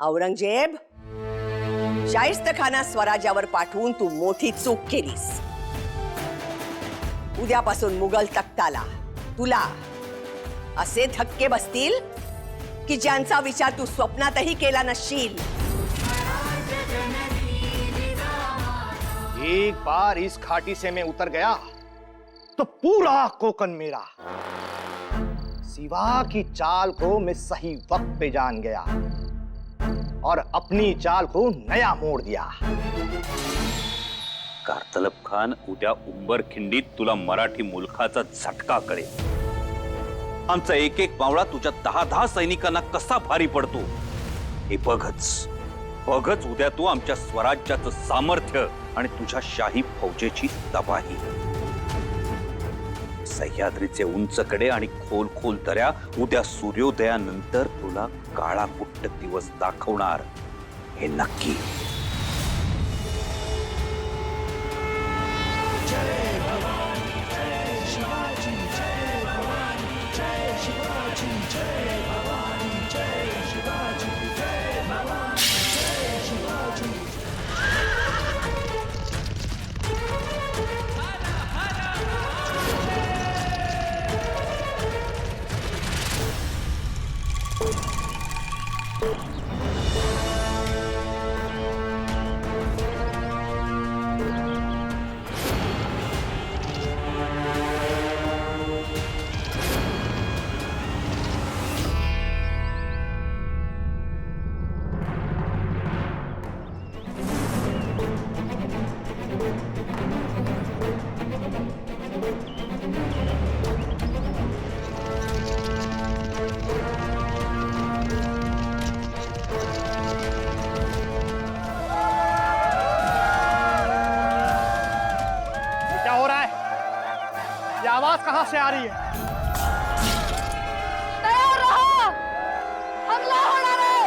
औरंगजेब, शाहिस्तेखाना स्वराज्यावर पाठवून तू मोठी चूक केलीस. उद्यापासून मुघल तख्ताला तुला असे धक्के बसतील की ज्यांचा विचार तू स्वप्नातही केला नसशील. एक बार इस घाटी से मैं उतर गया तो पूरा कोकण मेरा. सिवा की चाल को मैं सही वक्त पे जान गया और अपनी चाल को नया मोड़ दिया. कारतलब खान उद्या उंबरखिंडीत तुला मराठी मुलखाचा झटका करेल. आमचा एक एक मावळा तुझ्या 10-10 सैनिकांना कसा भारी पडतो हे बघच. बघच उद्या तू आमच्या स्वराज्याचं सामर्थ्य आणि तुझ्या शाही फौजेची तबाही. सह्याद्रीचे उंच कडे आणि खोल खोल दऱ्या उद्या सूर्योदयानंतर तुला काळा कुट्ट दिवस दाखवणार हे नक्की. आवाज कहां से आ रही है? तैयार रहो, हमला होणार है.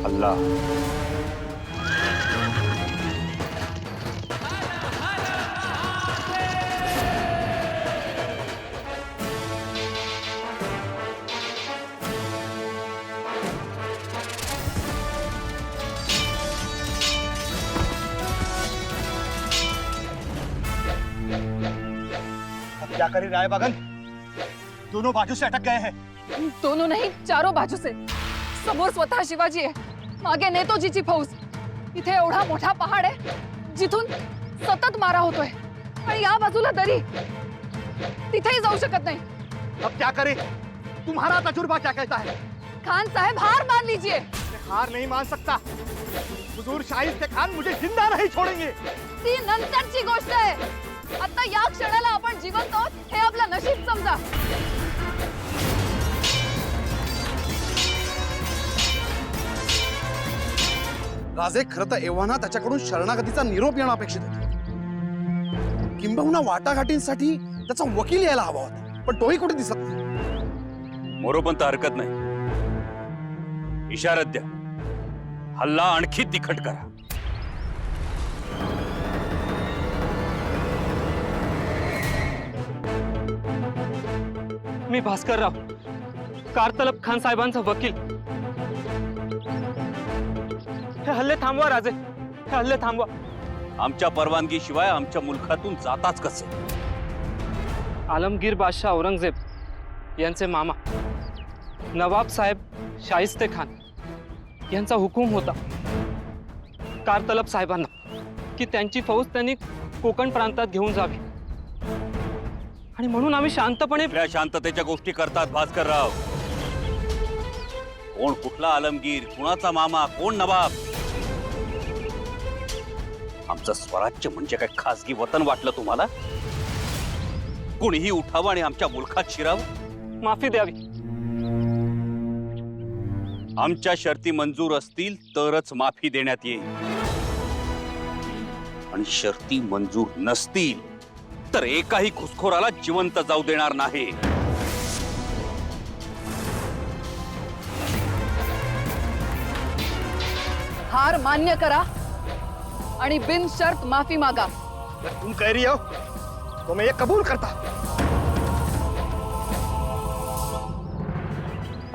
अल्लाह क्या कर रहा है बगन? दोनों बाजू से अटक गए हैं. दोनों नहीं, चारों बाजू से. समोर स्वतः शिवाजी आहे, मागे नेतोजीची फौज. इथे एवढा मोठा पहाड आहे जिथून सतत मारा होतोय आणि या बाजूला दरी. तिथेही जाऊ शकत नाही. अब क्या करें? तुम्हारा तजुर्बा क्या कहता है? खान साहेब, हार मान लीजिए. मैं हार नहीं मान सकता. हुजूर शाहिस्ते खान मुझे जिंदा नहीं छोड़ेंगे. ती नंतरची गोष्ट आहे. आता या क्षणाला आपण जिवंत आहोत हे आपलं नशीब समजा. राजे, खरं तर एव्हाना त्याच्याकडून शरणागतीचा निरोप येणं अपेक्षित होतं. किंबहुना वाटाघाटींसाठी त्याचा वकील यायला हवा होता, पण तोही कुठे दिसत नाही. मोरोपंत हरकत नाही. इशारा द्या, हल्ला आणखी तिखट करा. मी भास्करराव, कारतलब खान साहेबांचा वकील. हे हल्ले थांबवा राजे, हे हल्ले थांबवा. आमच्या परवानगी शिवाय आमच्या मुलखातून जाताच कसे? आलमगीर बादशाह औरंगजेब यांचे मामा नवाब साहेब शाहिस्ते खान यांचा हुकूम होता कारतलब साहेबांना की त्यांची फौज त्यांनी कोकण प्रांतात घेऊन जावी. आणि म्हणून आम्ही शांतपणे. आपल्या शांततेच्या गोष्टी करतात भास्करराव. कोण कुठला आलमगीर, कुणाचा मामा, कोण नवाब? आमचं स्वराज्य म्हणजे काय खासगी वतन वाटलं तुम्हाला? कोणीही उठावं आणि आमच्या मुलखात शिरावं? माफी द्यावी. आमच्या शर्ती मंजूर असतील तरच माफी देण्यात येईल. आणि शर्ती मंजूर नसतील तर एकाही घुसखोराला जिवंत जाऊ देणार नाही. हार मान्य करा आणि बिनशर्त माफी मागा. अगर तुम कह रही हो तो मैं ये कबूल करता.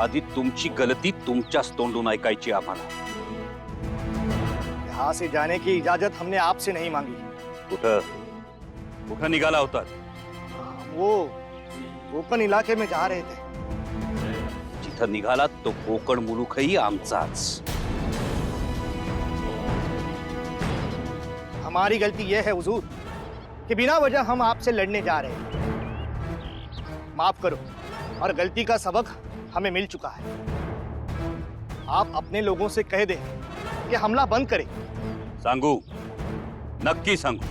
आधी तुमची गलती तुमच्याच तोंडून ऐकायची आम्हाला. यहाँ से जाने की इजाजत हमने आपसे नहीं मांगी. कुठं कुठं निघाला होतात? वो कोकण इलाके में जा रहे थे. जिथं निघालात तो कोकण मुलूखही आमचाच. हमारी गलती यह है हुजूर कि बिना वजह हम आपसे लड़ने जा रहे हैं. माफ करो, और गलती का सबक हमें मिल चुका है. आप अपने लोगों से कह दें कि हमला बंद करें. सांगू, नक्की सांगू,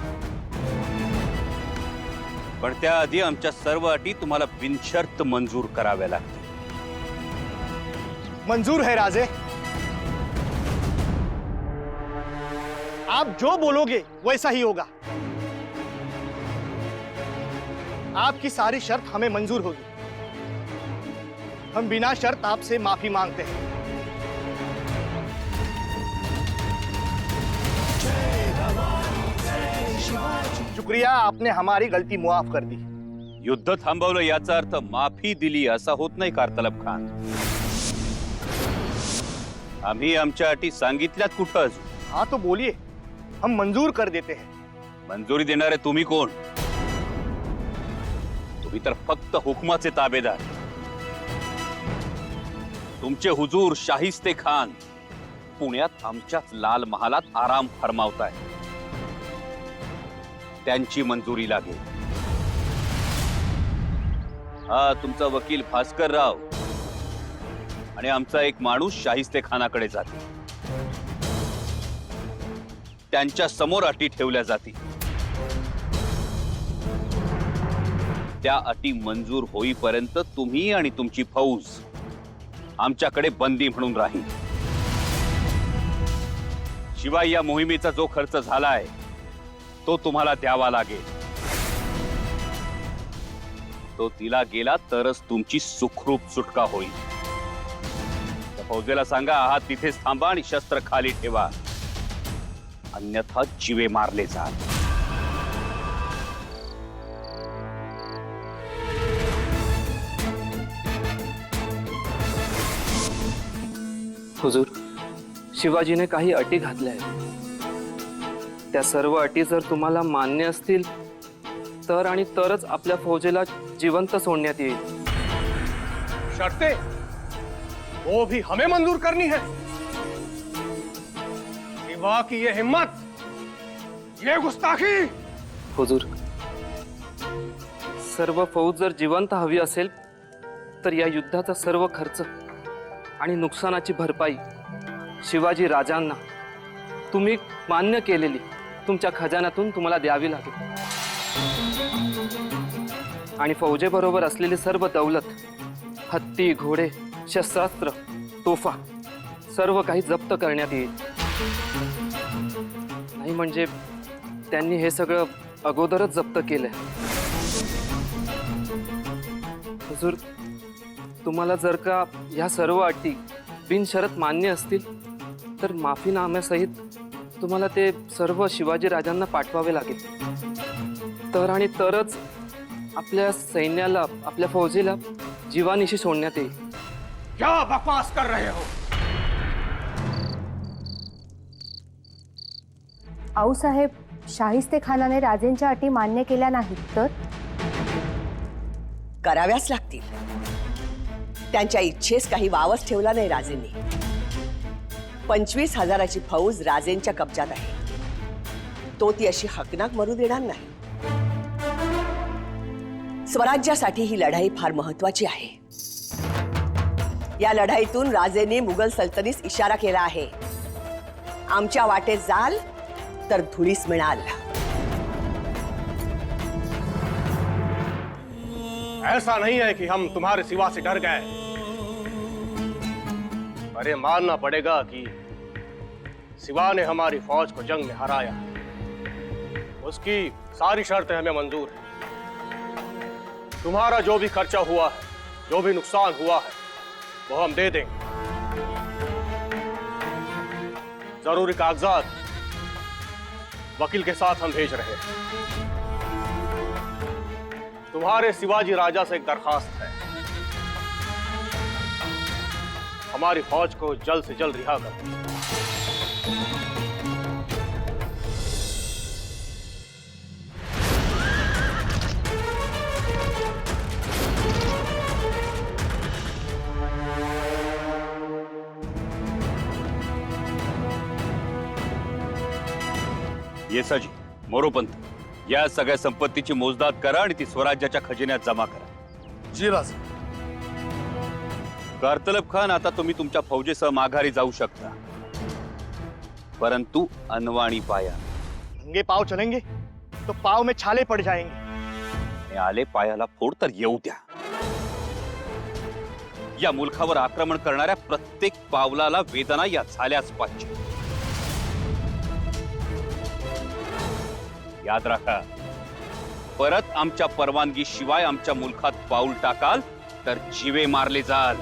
पण त्याआधी आमच्या सर्व अटी तुम्हाला बिनशर्त मंजूर कराव्या लागतील. मंजूर है राजे. आप जो बोलोगे वैसा ही होगा. आपकी सारी शर्त हमें मंजूर होगी. हम बिना शर्त आपसे माफी मांगते हैं. शुक्रिया, आपने हमारी गलती मुआफ कर दी. युद्ध थांबवलं याचा अर्थ माफी दिली असा होत नाही कारतलब खान. आम्ही आमच्या अटी सांगितल्यात कुठं अजून. हाँ तो बोलिए, हम मंजूर कर देते हैं. मंजुरी देणारे तुम्ही कोण? तुम्ही तर फक्त हुकमाचे ताबेदार. तुमचे हुजूर शाहिस्ते खान पुण्यात आमच्याच लाल महालात आराम फरमावताय. त्यांची मंजुरी लागेल. हा तुमचा वकील भास्करराव आणि आमचा एक माणूस शाहिस्ते खानाकडे जाते. त्यांच्या समोर अटी ठेवल्या जातील. त्या अटी मंजूर होईपर्यंत तुम्ही आणि तुमची फौज आमच्याकडे बंदी म्हणून राहील. शिवाय या मोहिमेचा जो खर्च झालाय तो तुम्हाला द्यावा लागेल. तो दिला गेला तरच तुमची सुखरूप सुटका होईल. त्या फौजेला सांगा, आहात तिथेच थांबा आणि शस्त्र खाली ठेवा, अन्यथा जीवे मारले जाल. हुजूर, शिवाजीने काही अटी घातल्या आहेत. त्या सर्व अटी जर तुम्हाला मान्य असतील तर आणि तरच आपल्या फौजेला जिवंत सोडण्यात येईल. शर्तें वो भी हमें मंजूर करनी है. शिवा की ये हिम्मत, ये गुस्ताखी. हुजूर, सर्व फौज जर जिवंत हवी असेल तर या युद्धाचा सर्व खर्च आणि नुकसानाची भरपाई शिवाजी राजांना तुम्ही मान्य केलेली तुमच्या खजान्यातून तुम्हाला द्यावी लागेल. आणि फौजेबरोबर असलेली सर्व दौलत, हत्ती, घोडे, शस्त्रास्त्र, तोफा सर्व काही जप्त करण्यात येईल. नाही म्हणजे त्यांनी हे सगळं अगोदरच जप्त केलंय. हुजूर, तुम्हाला जर का या सर्व अटी बिनशर्त मान्य असतील तर माफीनाम्यासहित तुम्हाला ते सर्व शिवाजी राजांना पाठवावे लागेल. तर आणि तरच आपल्या सैन्याला, आपल्या फौजेला जीवानिशी सोडण्यात येईल. क्या बकवास कर रहे हो? आऊसाहेब, शाहिस्ते खानाने राजेंच्या अटी मान्य केल्या नाहीत तर कराव्याच लागतील. त्यांच्या इच्छेस काही वावच ठेवला नाही राजेंनी. 25,000ची फौज राजेंच्या कब्जात आहे. तो ती अशी हकनाक मरू देणार नाही. स्वराज्यासाठी ही लढाई फार महत्वाची आहे. या लढाईतून राजेंनी मुघल सल्तनीस इशारा केला आहे, आमच्या वाटेत जाल तर धुळीस मिळाल. ऐसा नहीं है कि हम तुम्हारे सिवा से डर गए. अरे मानना पड़ेगा कि सिवा ने हमारी फौज को जंग में हराया. उसकी सारी शर्तें हमें मंजूर है. तुम्हारा जो भी खर्चा हुआ है, जो भी नुकसान हुआ है, वो हम दे देंगे. जरूरी कागजात वकील के साथ हम भेज रहे हैं। तुम्हारे शिवाजी राजा से एक दरखास्त है, हमारी फौज को जल्द से जल्द रिहा करो। येसाजी, मोरोपंत, या सगळ्या संपत्तीची मोजदाद करा आणि ती स्वराज्याच्या खजिन्यात जमा करा। जी राजे। कारतलब खान, आता तुम्ही तुमच्या फौजेसह माघारी जाऊ शकता, परंतु अनवाणी पाया। नंगे पाव चलेंगे तो पाव में छाले पड़ जाएंगे। हे आले पायाला फोड तर येऊ द्या। या मुलखावर आक्रमण करणाऱ्या प्रत्येक पावलाला वेदना या झाल्याच पाहिजे। याद राखा, परत आमच्या परवानगी शिवाय आमच्या मुलखात पाऊल टाकाल तर जीवे मारले जाल।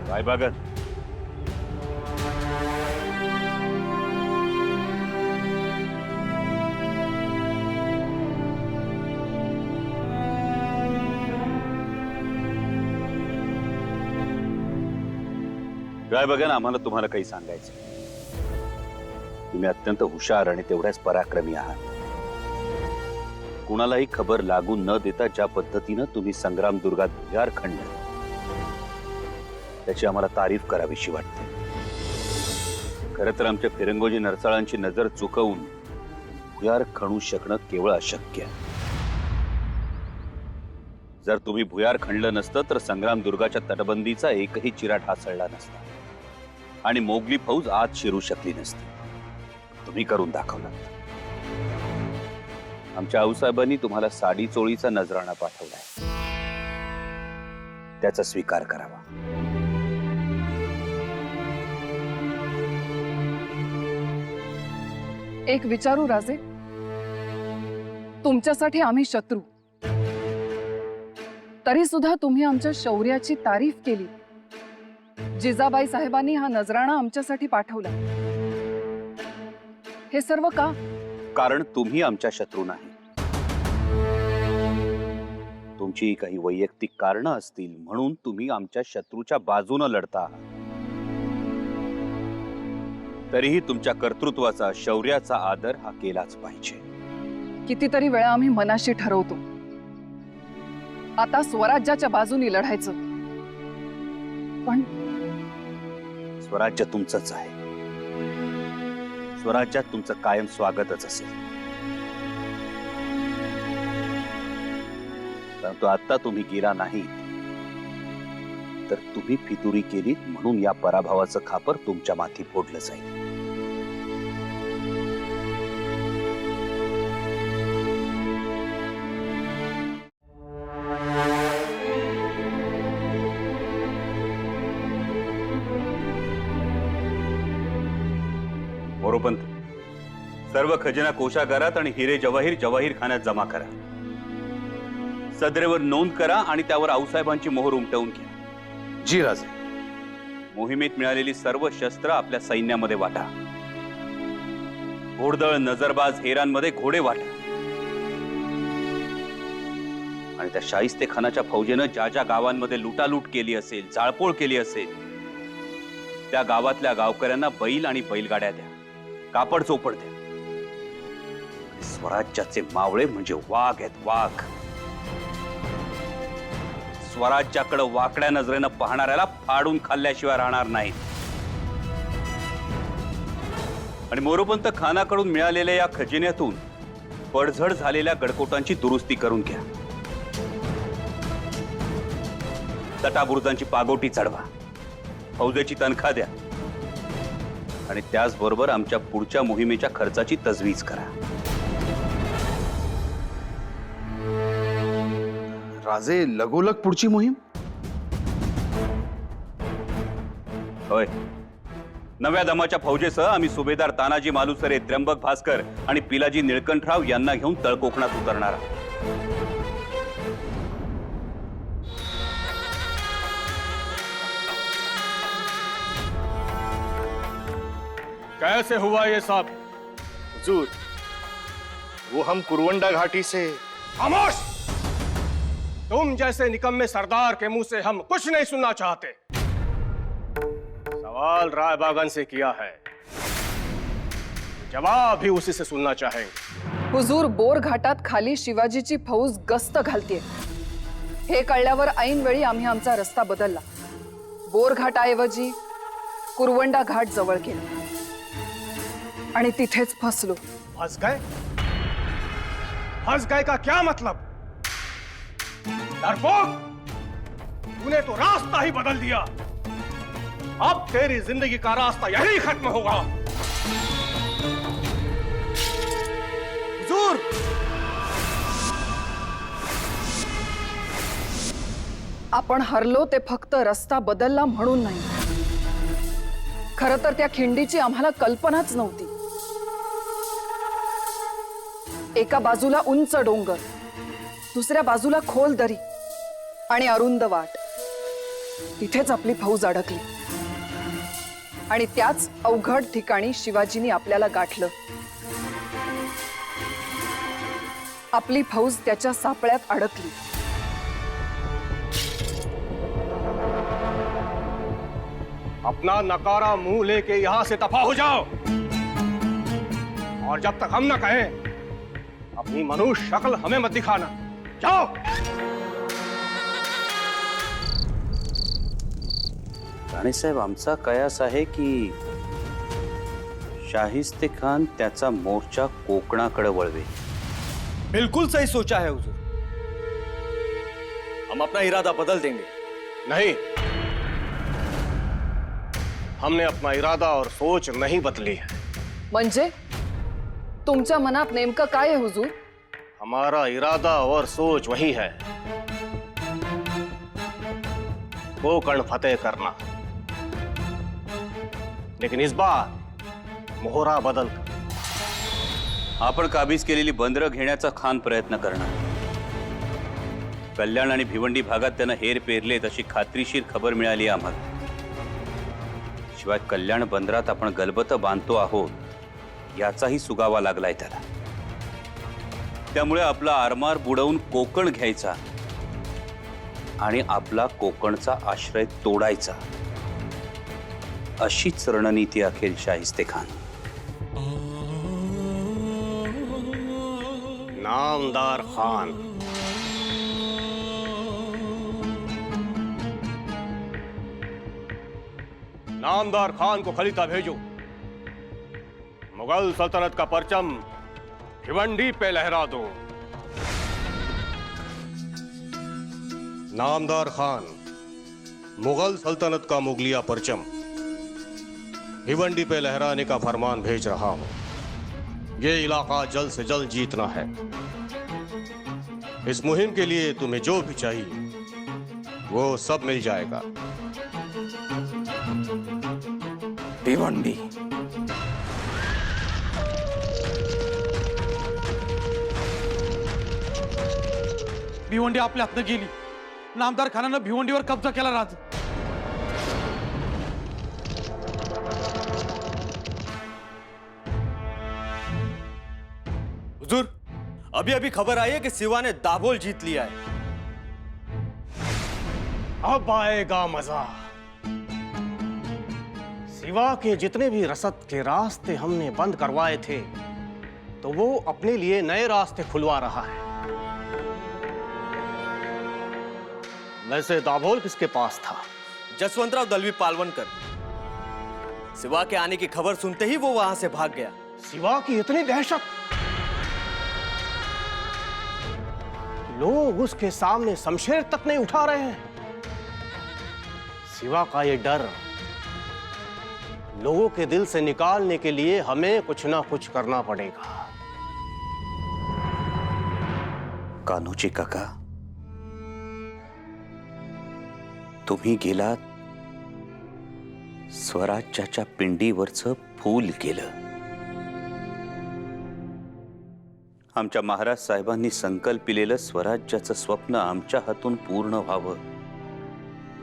रायबागत, काय बघा ना, आम्हाला तुम्हाला काही सांगायचं। तुम्ही अत्यंत हुशार आणि तेवढ्याच पराक्रमी आहात। कुणालाही खबर लागू न देता ज्या पद्धतीनं तुम्ही संग्राम दुर्गात भुयार खणलं, त्याची आम्हाला तारीफ करावीशी वाटते। खरं तर आमच्या फिरंगोजी नरसाळांची नजर चुकवून भुयार खणू शकणं केवळ अशक्य आहे। जर तुम्ही भुयार खणलं नसतं तर संग्राम दुर्गाच्या तटबंदीचा एकही चिरा ढासळला नसता आणि मोगली फौज आत शिरू शकली नसती। तुम्ही करून दाखवलं। आमच्या आऊसाहेबांनी तुम्हाला साडी चोळीचा नजराणा पाठवलाय, त्याचा स्वीकार करावा। एक विचारू राजे, तुमच्यासाठी आम्ही शत्रू, तरी सुद्धा तुम्ही आमच्या शौर्याची तारीफ केली। जिजाबाई साहेबांनी हा नजराणा आमच्यासाठी पाठवला, हे सर्व का? कारण तुम्ही आमच्या शत्रू नाही। तुमची काही वैयक्तिक कारणं असतील म्हणून तुम्ही आमच्या शत्रूच्या बाजूने लढता आहात। तरीही तुमच्या कर्तृत्वाचा, शौर्याचा आदर हा केलाच पाहिजे। कितीतरी वेळा आम्ही मनाशी ठरवतो, आता स्वराज्याच्या बाजूने लढायचं, पण स्वराज्य तुमचंच आहे। स्वराज्यात तुमचं कायम स्वागतच असेल। परंतु आता तुम्ही गेला नाही तर तुम्ही फितुरी केली म्हणून या पराभवाचं खापर तुमच्या माथी फोडलं जाईल। मोरोपंत, सर्व खजिना कोषागारात आणि हिरे जवाहीर जवाहीर खान्यात जमा करा। सदरेवर नोंद करा आणि त्यावर आऊसाहेबांची मोहर उमटवून घ्या। जी राजे। मोहिमेत मिळालेली सर्व शस्त्र आपल्या सैन्यामध्ये वाटा। घोडदळ, नजरबाज, हेरांमध्ये घोडे वाटा आणि त्या शाहिस्ते खानाच्या फौजेनं ज्या ज्या गावांमध्ये लुटालूट केली असेल, जाळपोळ केली असेल, त्या गावातल्या गावकऱ्यांना बैल आणि बैलगाड्या द्या, कापड चोपड द्या। स्वराज्याचे मावळे म्हणजे वाघ आहेत, वाघ। स्वराज्याकडे वाकड्या नजरेनं पाहणाऱ्याला फाडून खाल्ल्याशिवाय राहणार नाहीत। आणि मोरोपंत, खानाकडून मिळालेल्या या खजिन्यातून पडझड झालेल्या गडकोटांची दुरुस्ती करून घ्या। तटाबुरुजांची पागोटी चढवा, फौजेची तनखा द्या आणि त्याचबरोबर आमच्या पुढच्या मोहिमेच्या खर्चाची तजवीज करा। राजे, लगोलग पुढची मोहीम? होय. नव्या दमाच्या फौजेसह आम्ही सुभेदार तानाजी मालुसरे, त्र्यंबक भास्कर आणि पिलाजी निळकंठराव यांना घेऊन तळकोकणात उतरणार आहोत. कैसे हुआ ये सब? हुजूर, वो हम कुरवंडा घाटी से। खामोश! तुम जैसे निकम्मे सरदार के मुंह से हम कुछ नहीं सुनना चाहते। सवाल राय बागन से किया है, जवाब भी उसी से सुनना चाहेंगे। हुजूर, बोर घाटात खाली शिवाजीची फौज गस्त घालतीये. हे कळल्यावर ऐन वेळी आम्ही आमचा रस्ता बदलला. बोर घाटाऐवजी कुरवंडा घाट जवळ केला आणि तिथेच फसलो. फंस गए? फंस गए का क्या मतलब? डरपोक, तूने तो रास्ता ही बदल दिया. अब तेरी जिंदगी का रास्ता यही खत्म होगा. हुजूर! आपण हरलो ते फक्त रस्ता बदलला म्हणून नाही. खरं तर त्या खिंडीची आम्हाला कल्पनाच नव्हती. एका बाजूला उंच डोंगर, दुसऱ्या बाजूला खोल दरी आणि अरुंद वाट. तिथेच आपली फौज अडकली आणि त्याच अवघड ठिकाणी शिवाजींनी आपल्याला गाठलं. आपली फौज त्याच्या सापळ्यात अडकली. अपना नकारा मुंह लेके यहां से दफा हो जाओ. और जब तक हम न कहें, अपनी मनुष्य शक्ल हमें मत दिखाना. जाओ. राणेसाहेब, आमचा कयास आहे की शाहिस्ते खान त्याचा मोर्चा कोकणाकडे वळवे. बिल्कुल सही सोचा है हुजूर. हम अपना इरादा बदल देंगे. नहीं, हमने अपना इरादा और सोच नहीं बदली है. म्हणजे तुमच्या मनात नेमकं काय आहे हुजूर? हमारा इरादा और सोच वही है, कोकण फतेह करना. लेकिन इस बार मोहरा बदल कर. आपण काबीज केलेली बंदरं घेण्याचा खान प्रयत्न करणार. कल्याण आणि भिवंडी भागात त्यानं हेर पेरलेत अशी खात्रीशीर खबर मिळाली आम्हाला. शिवाय कल्याण बंदरात आपण गलबतं बांधतो आहोत याचाही सुगावा लागलाय त्याला. त्यामुळे आपला आरमार बुडवून कोकण घ्यायचा आणि आपला कोकणचा आश्रय तोडायचा, अशीच रणनीती अखेर शाहिस्ते खान. नामदार खान, नामदार खान को खलीता भेजो. मुगल सल्तनत का परचम भिवंडी पे लहरा दो. नामदार खान, मुगल सल्तनत का मुगलिया परचम भिवंडी पे लहराने का फरमान भेज रहा हूं. ये इलाका जल्द से जल्द जीतना है. इस मुहिम के लिए तुम्हें जो भी चाहिए वो सब मिल जाएगा. भिवंडी. भिवंडी आपल्या हातनं गेली. नामदार खानानं भिवंडीवर कब्जा केला. राज, हुजूर, अभी अभी खबर आई है कि सिवा ने दाभोल जीत लिया है. अब आएगा मजा. सिवा के जितने भी रसद के रास्ते हमने बंद करवाए थे, तो वो अपने लिए नए रास्ते खुलवा रहा है. वैसे दाभोल किसके पास था? जसवंतराव दलवी पालवनकर. सिवा के आने की खबर सुनते ही वो वहां से भाग गया. सिवा की इतनी दहशत, लोग उसके सामने शमशेर तक नहीं उठा रहे हैं. सिवा का ये डर लोगों के दिल से निकालने के लिए हमें कुछ ना कुछ करना पड़ेगा. कान्होजी काका, तुम्ही गेलात, स्वराज्याच्या पिंडीवरचं फूल गेलं. आमच्या महाराज साहेबांनी संकल्पिलेलं स्वराज्याचं स्वप्न आमच्या हातून पूर्ण व्हावं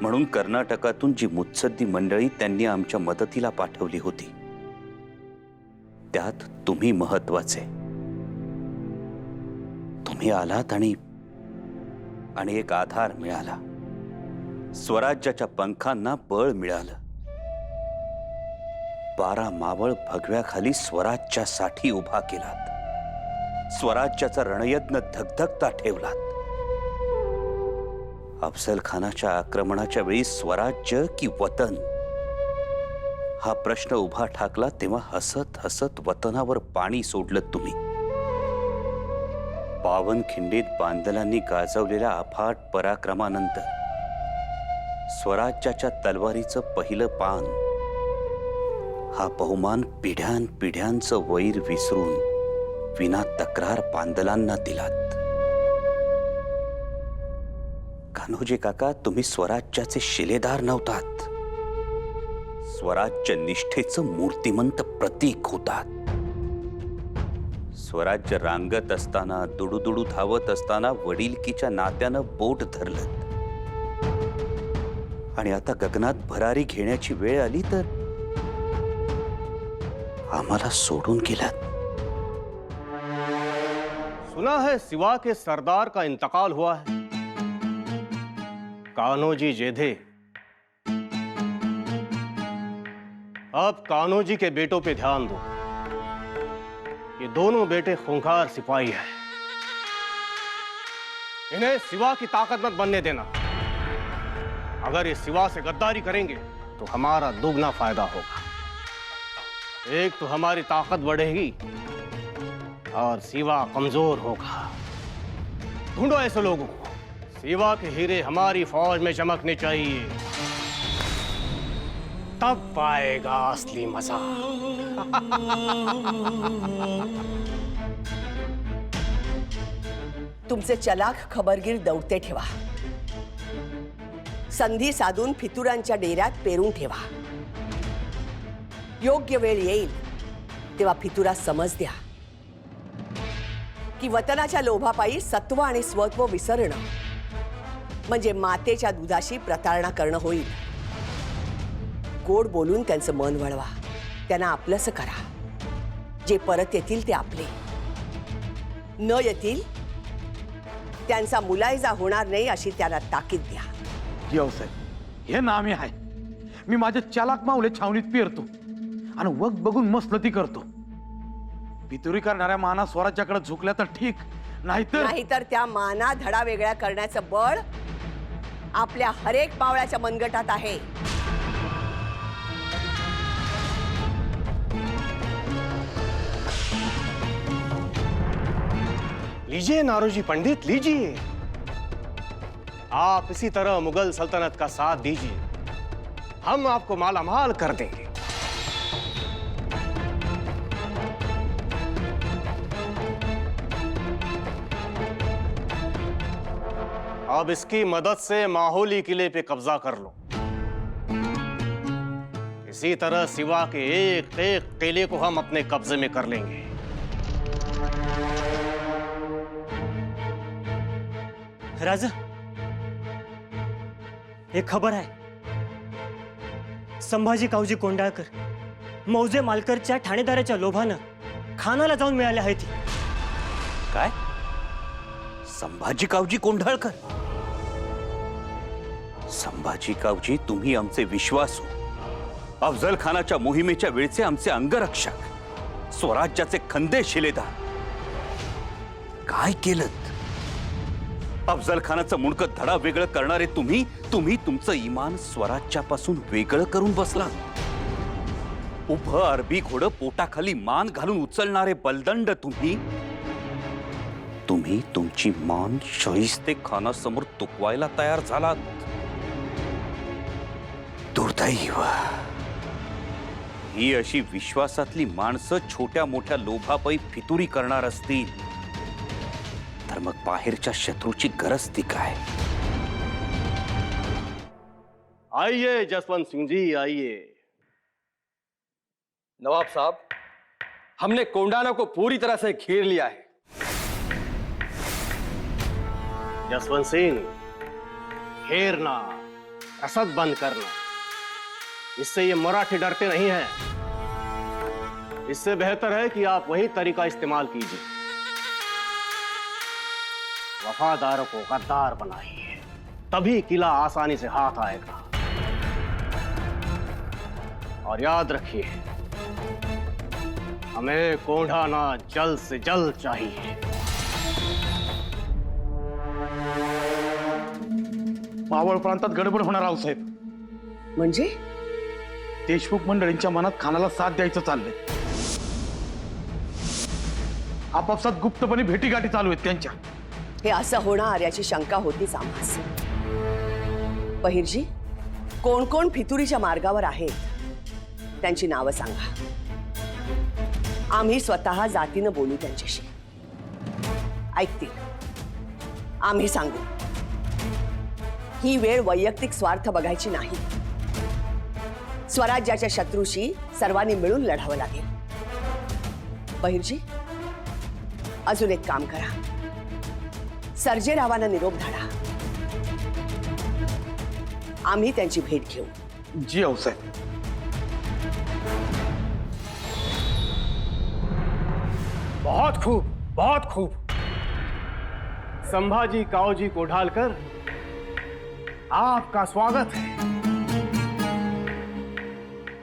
म्हणून कर्नाटकातून जी मुत्सद्दी मंडळी त्यांनी आमच्या मदतीला पाठवली होती त्यात तुम्ही महत्वाचे. तुम्ही आलात आणि एक आधार मिळाला. स्वराज्याच्या पंखांना बळ मिळालं. 12 मावळ भगव्याखाली स्वराज्यासाठी उभा केलात. स्वराज्याचा रणयज्ञ धगधगता ठेवलात. अफजल खानाच्या आक्रमणाच्या वेळी स्वराज्य की वतन हा प्रश्न उभा ठाकला तेव्हा हसत हसत वतनावर पाणी सोडलं तुम्ही. पावनखिंडीत बांदलांनी गाजवलेल्या अफाट पराक्रमानंतर स्वराज्याच्या तलवारीचं पहिलं पान हा बहुमान पिढ्यानपिढ्यांचं वैर विसरून विना तक्रार बांदलांना दिलात. कान्होजी काका, तुम्ही स्वराज्याचे शिलेदार नव्हतात, स्वराज्य निष्ठेचं मूर्तिमंत प्रतीक होतात. स्वराज्य रांगत असताना, दुडूदुडू धावत असताना वडिलकीच्या नात्यानं बोट धरलं आणि आता गगनात भरारी घेण्याची वेळ आली तर आम्हाला सोडून गेलात. सुना है सिवा के सरदार का इंतकाल हुआ है. कान्होजी जेधे अब कान्होजी के बेटों पे ध्यान दो. ये दोनों बेटे खूंखार सिपाही हैं. इन्हें सिवा की ताकत मत बनने देना. अगर ये सिवा से गद्दारी करेंगे तो हमारा दुगना फायदा होगा. एक तो हमारी ताकत बढ़ेगी और सिवा कमजोर होगा. ढूंढो ऐसे लोगों को. सिवा के हीरे हमारी फौज में चमकने चाहिए, तब पाएगा असली मजा. तुमचे चलाख खबरगीर दौडते ठेवा. संधी साधून फितुरांच्या डेऱ्यात पेरून ठेवा. योग्य वेळ येईल तेव्हा फितुरा समज द्या की वतनाच्या लोभापायी सत्व आणि स्वत्व विसरणं म्हणजे मातेच्या दुधाशी प्रतारणा करणं होईल. गोड बोलून त्यांचं मन वळवा. त्यांना आपलंसं करा. जे परत येतील ते आपले, न येतील त्यांचा मुलायजा होणार नाही अशी त्यांना ताकीद द्या. साहेब, हे नामे आहे. मी माझे चालाक मावले छावणीत पेरतो आणि वक्त बघून मस्तलती करतो. पितुरी करणाऱ्या माना स्वराज्याकडे झुकल्या तर ठीक, नाहीतर त्या माना धडा वेगळ्या करण्याचं बळ आपल्या हरेक पावळ्याच्या मनगटात आहे. लीजिए नारोजी पंडित, लीजिए. आप इसी तरह मुगल सल्तनत का साथ दीजिए, हम आपको मालामाल कर देंगे. अब इसकी मदद से माहौली किले पे कब्जा कर लो. इसी तरह सिवा के एक एक किले को हम अपने कब्जे में कर लेंगे. राजा, एक खबर आहे. संभाजी कावजी कोंडाळकर मौजे मालकरच्या ठाणेदाराच्या लोभानं खानाला जाऊन मिळाले आहेत. काय? संभाजी कावजी कोंढाळकर? संभाजी कावजी, तुम्ही आमचे विश्वासू, अफजल खानाच्या मोहिमेच्या वेळचे आमचे अंगरक्षक, स्वराज्याचे खंदे शिलेदार. काय केलं? अफजल खानाचं मुंडकं धडा वेगळं करणारे तुम्ही तुमचं इमान स्वराज्यापासून वेगळं करून बसला. उभं अरबी घोडं पोटाखाली मान घालून उचलणारे बलदंड तुम्ही तुमची मान शाहिस्ते खानासमोर तुकवायला तयार झालात. दुर्दैव. ही अशी विश्वासातली माणसं छोट्या मोठ्या लोभापायी फितुरी करणार असतील तर मग बाहेरच्या शत्रूची गरज ती काय? आइए जसवंत सिंह जी, आइए. नवाब साहब, हमने कोंडाना को पूरी तरह से घेर लिया है। जसवंत सिंह, घेरना, रसद बंद करना, इससे ये मराठी डरते नहीं हैं। इससे बेहतर है कि आप वही तरीका इस्तेमाल कीजिए। वफादारों को गद्दार बनाइए, तभी किला आसानी से हाथ आएगा। और याद रखिए, हमें कोंढाना जल्द से जल्द चाहिए। मावळ प्रांतात गडबड होणार रावसाहेब. म्हणजे देशमुख मंडळींच्या मनात खानाला साथ द्यायचं चाललंय. आपापसात गुप्तपणे भेटीगाठी चालू आहेत त्यांच्या. हे असं होणार याची शंका होतीच आम्हास. पहिरजी, कोण कोण फितुरीच्या मार्गावर आहेत त्यांची नावं सांगा. आम्ही स्वतः जातीनं बोलू त्यांच्याशी. ऐकतील, आम्ही सांगू. ही वेळ वैयक्तिक स्वार्थ बघायची नाही. स्वराज्याच्या शत्रूशी सर्वांनी मिळून लढावं लागेल. पहिरजी, अजून एक काम करा. सर्जेरावांना निरोप धाडा. आम्ही त्यांची भेट घेऊ. जी रावसाहेब. बहुत खूब, बहुत खूब. संभाजी काओजी कोढालकर, आपका स्वागत है.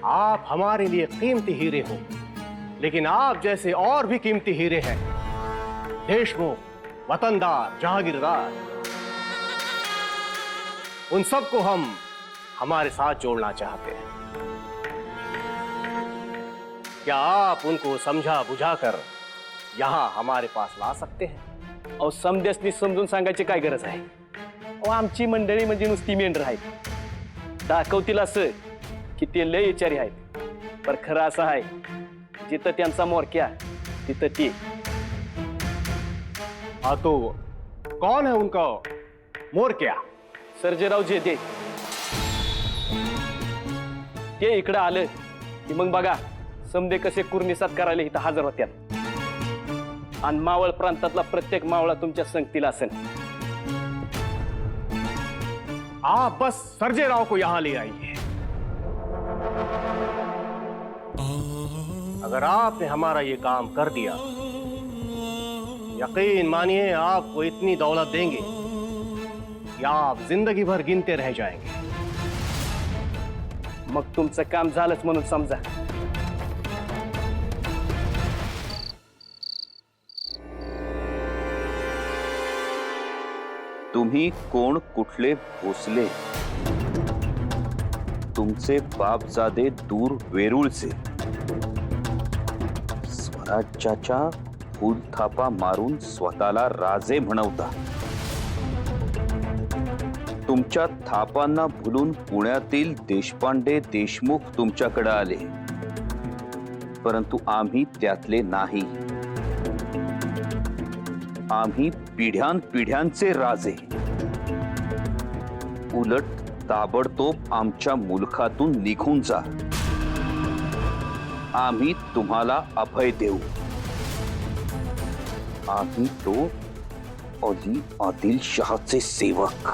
आप हमारे लिए कीमती हीरे हो, लेकिन आप जैसे और भी कीमती हीरे हैं. देशमुख, वतनदार, जहांगीरदार, उन सबको हम हमारे साथ जोड़ना चाहते हैं. क्या आप उनको समझा बुझाकर यहां हमारे पास ला सकते हैं? अहो, समदेशनी समजून सांगायची काय गरज आहे? अहो, आमची मंडळी म्हणजे नुसती मेंढर आहेत. दाखवतील असं की ते लय विचारी आहेत, पण खरं असं आहे, जिथं त्यांचा मोरक्या तिथं ते. हाँ, तो कौन है उनका मोरक्या? सर्जेराव जे ते इकडं आलं की मग बघा समदे कसे कुर्निसात करायला इथं हजर होत्या. आणि मावळ प्रांतातला प्रत्येक मावळा तुमच्या संगतीला असेल. आप बस सर्जेराव को यहां ले आइए. अगर आपने हमारा ये काम कर दिया, यकीन मानिए आपको इतनी दौलत देंगे कि आप जिंदगी भर गिनते रह जाएंगे. मग तुमचं काम झालंच म्हणून समजा. तुम्ही कोण, कुठले भोसले, तुमचे बापजादे दूर वेरूळचे, स्वराज्याच्या फुलथापा मारून स्वतःला राजे म्हणवता. तुमच्या थापांना भुलून पुण्यातील देशपांडे देशमुख तुमच्याकडे आले, परंतु आम्ही त्यातले नाही. आम्ही पिढ्यानपिढ्यांचे राजे. उलट ताबडतोब आमच्या मुलखातून निघून जा. आम्ही तुम्हाला अभय देऊ. आम्ही तो अली आदिल शहाचे सेवक.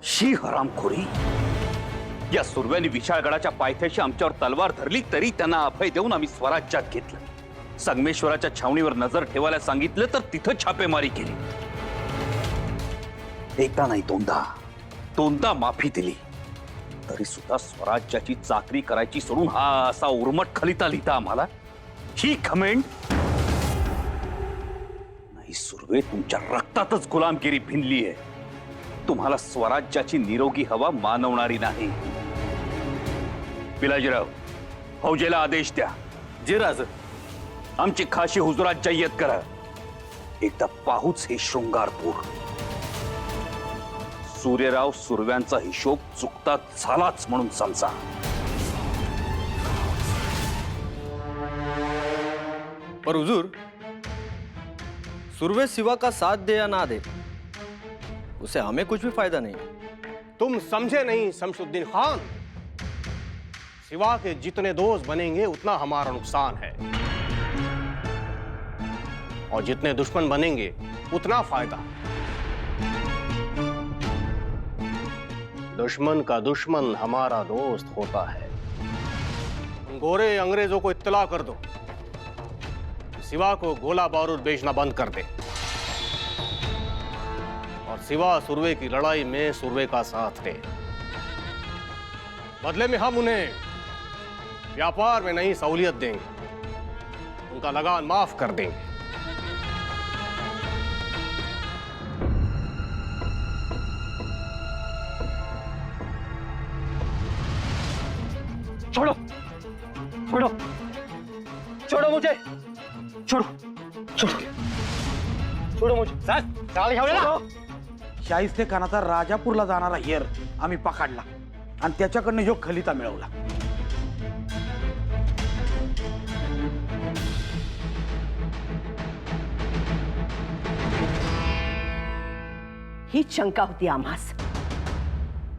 ही हरामखोरी. या सुरव्याने विशाळगडाच्या पायथ्याशी आमच्यावर तलवार धरली तरी त्यांना अभय देऊन आम्ही स्वराज्यात घेतलं. संगमेश्वराच्या छावणीवर नजर ठेवायला सांगितलं तर तिथं छापेमारी केली. एकदा नाही दोनदा माफी दिली, तरी सुद्धा स्वराज्याची चाकरी करायची सोडून हा असा उर्मट खलिता लिहिता आम्हाला. ही घमेंड नाही. सुर्वे, तुमच्या रक्तातच गुलामगिरी भिनली आहे. तुम्हाला स्वराज्याची निरोगी हवा मानवणारी नाही. पिलाजीराव, फौजेला आदेश द्या. जे राज, आमची खाशी हुजुरात जय्यत करा. एकदा पाहूच हे शृंगारपूर. सूर्यराव सुर्व्यांचा हिशोब चुकता झालाच म्हणून समजा. पर हुजूर, सुरवे सिवा का साथ दे या ना दे, उसे हमें कुछ भी फायदा नहीं. तुम समझे नहीं शमशुद्दीन खान. सिवा के जितने दोस्त बनेंगे उतना हमारा नुकसान है, और जितने दुश्मन बनेंगे उतना फायदा। दुश्मन का दुश्मन हमारा दोस्त होता है। उन गोरे अंग्रेजों को इत्तला कर दो, सिवा को गोला बारूद बेचना बंद कर दे, और सिवा सुरवे की लड़ाई में सुरवे का साथ दे। बदले में हम उन्हें व्यापार में नई सहूलियत देंगे, उनका लगान माफ कर देंगे। छोड़ो छोड़ो छोड़ो मुझे, छोड़ो छोड़ो छोड़ो मुझे। शाहिस्ते खानाचा राजापूरला जाणारा हेर आम्ही पकडला आणि त्याच्याकडनं ह्यो खलिता मिळवला। हीच शंका होती आम्हास।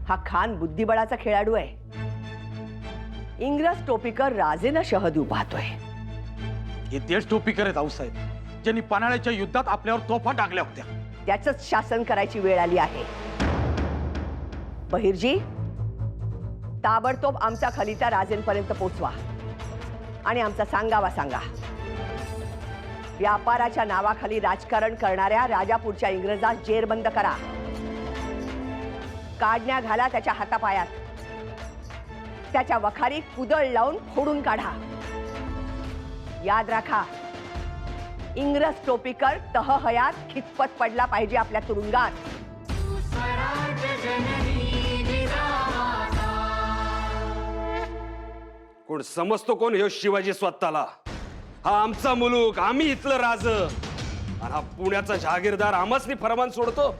हा खान बुद्धिबळाचा खेळाडू आहे। इंग्रज टोपीकर राजेना शह देऊ पाहतोय। हे तेच टोपीकर आहेत आऊसाहेब, ज्यांनी पन्हाळ्याच्या युद्धात आपल्यावर तोफा टाकल्या होत्या। त्याचंच शासन करायची वेळ आली आहे। बहिर्जी, ताबडतोब आमचा खलिता राजेंपर्यंत पोचवा आणि आमचा सांगावा सांगा। व्यापाराच्या नावाखाली राजकारण करणाऱ्या राजापूरच्या इंग्रजास जेरबंद करा, काढण्या घाला त्याच्या हातापायात, त्याच्या वखारी कुदळ लावून फोडून काढा। याद राखा, इंग्रज टोपीकर तहहयात खितपत पडला पाहिजे आपल्या तुरुंगात। कोण समजतो कोण ह्यो शिवाजी स्वतःला? हा आमचा मुलूक, आम्ही इथलं राज, आणि हा पुण्याचा जहागीरदार आम्हासनी फरमान सोडतो।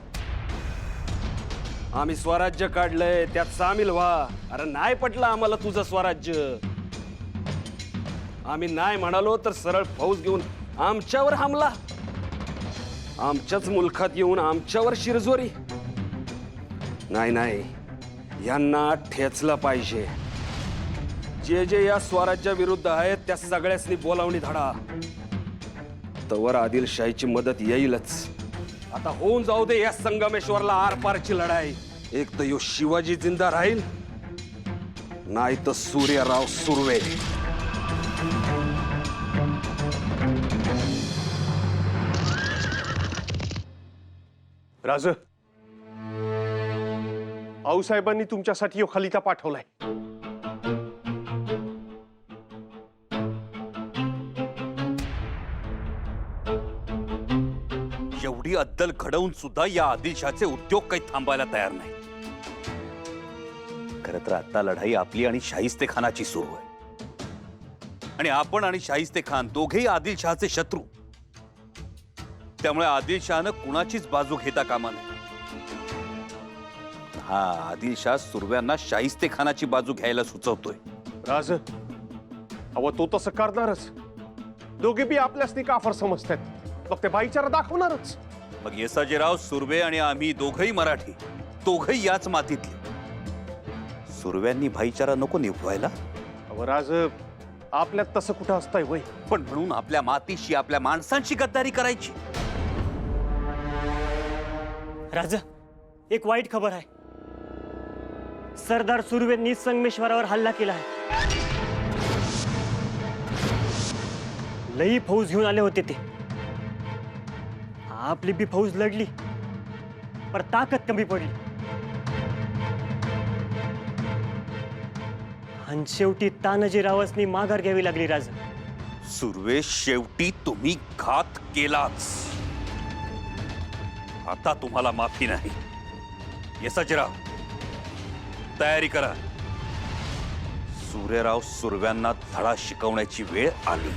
आम्ही स्वराज्य काढलंय, त्यात सामील व्हा। अरे नाही पटलं आम्हाला तुझं स्वराज्य, आम्ही नाही म्हणालो तर सरळ फौज घेऊन आमच्यावर हमला, आमच्याच मुलखात येऊन आमच्यावर शिरजोरी। नाही नाही, यांना ठेचलं पाहिजे। जे जे या स्वराज्या विरुद्ध आहेत त्या सगळ्यांनी बोलावणी धाडा, तवर आदिलशाहीची मदत येईलच। आता होऊन जाऊ दे या संगमेश्वरला आरपारची लढाई। एक तर यो शिवाजी जिंदा राहील, नाही तर सूर्यराव सुर्वे। राज, आऊसाहेबांनी तुमच्यासाठी खलिता पाठवलाय। एवढी अद्दल घडवून सुद्धा या आदिलशाहचे उद्योग काही थांबायला तयार नाही। खरं तर आता लढाई आपली आणि शाहिस्ते खानाची सुरू आहे, आणि आपण आणि शाहिस्ते खान दोघेही आदिलशाहचे शत्रू। त्यामुळे आदिलशाहनं कुणाचीच बाजू घेता कामा नये। हा आदिलशाह सुरव्यांना शाहिस्ते खानाची बाजू घ्यायला सुचवतोय। राज, अव तो तसं करणारच। दोघे बी आपल्यासनी काफर समजतात, मग ते भाईचारा दाखवणारच। मग येसाजीराव सुर्वे आणि आम्ही दोघही मराठी, दोघही याच मातीतले। सुर्व्यांनी भाईचारा नको निभवायला? अव राज, आपल्यात तसं कुठं असतंय वय? पण म्हणून आपल्या मातीशी, आपल्या माणसांशी गद्दारी करायची? राजा, एक वाईट खबर आहे। सरदार सुर्वेंनी संगमेश्वरावर हल्ला केला आहे। लई फौज घेऊन आले होते ते। आपली बी फौज लढली, पर ताकद कमी पडली, आणि शेवटी तानाजीरावांनी माघार घ्यावी लागली। राजा सुर्वे, शेवटी तुम्ही घात केलाच। आता तुम्हाला माफी नाही। येसाजीराव, तयारी करा। सूर्यराव सुर्व्यांना धडा शिकवण्याची वेळ आली।